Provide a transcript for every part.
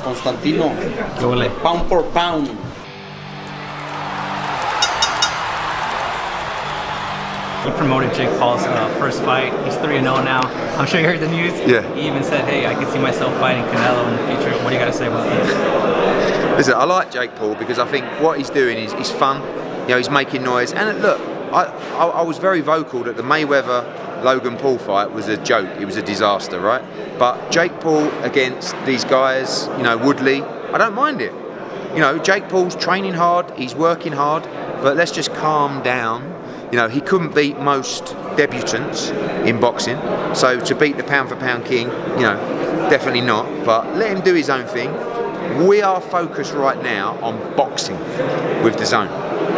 Constantino, ¿Qué huele? pound for pound. You promoted Jake Paul's first fight. He's 3-0 now. I'm sure you heard the news. Yeah. He even said, hey, I can see myself fighting Canelo in the future. What do you got to say about that? Listen, I like Jake Paul because I think what he's doing is fun. You know, he's making noise. And look, I was very vocal that the Mayweather-Logan Paul fight was a joke. It was a disaster, right? But Jake Paul against these guys, you know, Woodley, I don't mind it. You know, Jake Paul's training hard, he's working hard, but let's just calm down. You know, he couldn't beat most debutants in boxing, so to beat the pound for pound king, you know, definitely not, but let him do his own thing. We are focused right now on boxing with the Zone.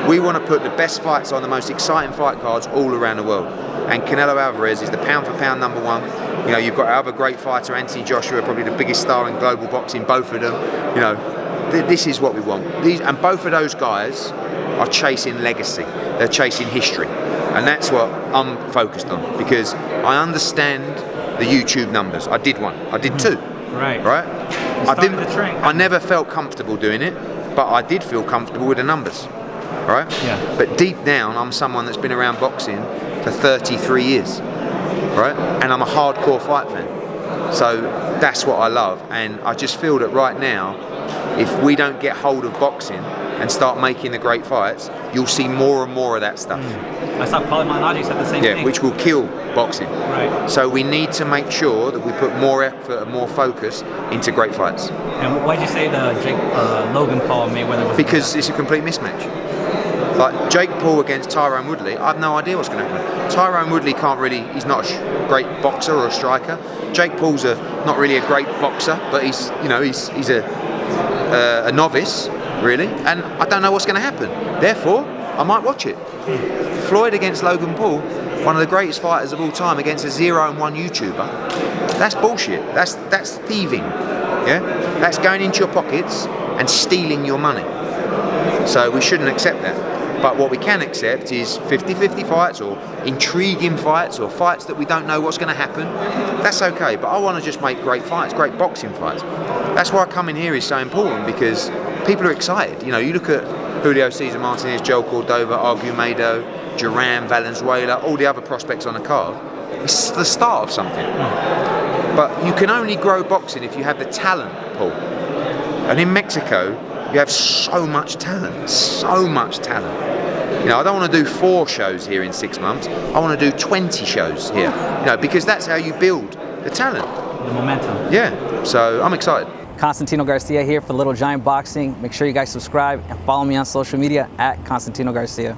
We want to put the best fights on the most exciting fight cards all around the world, and Canelo Alvarez is the pound for pound number one. You know, you've got our other great fighter, Anthony Joshua, probably the biggest star in global boxing, both of them. You know, this is what we want. And both of those guys are chasing legacy, they're chasing history, and that's what I'm focused on, because I understand the YouTube numbers. I did one, I did two. Right. I never felt comfortable doing it, but I did feel comfortable with the numbers, right? Yeah. But deep down, I'm someone that's been around boxing for 33 years, right? And I'm a hardcore fight fan. So that's what I love, and I just feel that right now, if we don't get hold of boxing and start making the great fights, you'll see more and more of that stuff. I saw Paulie Malignaggi said the same thing. Yeah, which will kill boxing. Right. So we need to make sure that we put more effort and more focus into great fights. And why'd you say the Logan Paul Mayweather was? Because it's a complete mismatch. Like Jake Paul against Tyrone Woodley, I have no idea what's going to happen. Tyrone Woodley can't really, he's not a great boxer or a striker. Jake Paul's not really a great boxer, but he's a novice, really, and I don't know what's going to happen. Therefore, I might watch it. Floyd against Logan Paul, one of the greatest fighters of all time, against a 0-1 YouTuber. That's bullshit. That's thieving. Yeah, that's going into your pockets and stealing your money. So we shouldn't accept that. But what we can accept is 50-50 fights, or intriguing fights, or fights that we don't know what's going to happen. That's okay, but I want to just make great fights, great boxing fights. That's why coming here is so important, because people are excited. You know, you look at Julio Cesar Martinez, Joel Cordova, Argumedo, Duran, Valenzuela, all the other prospects on the card. It's the start of something. But you can only grow boxing if you have the talent, Paul. And in Mexico, you have so much talent, so much talent. You know, I don't want to do 4 shows here in 6 months. I want to do 20 shows here. You know, because that's how you build the talent. The momentum. Yeah, so I'm excited. Constantino Garcia here for Little Giant Boxing. Make sure you guys subscribe and follow me on social media at Constantino Garcia.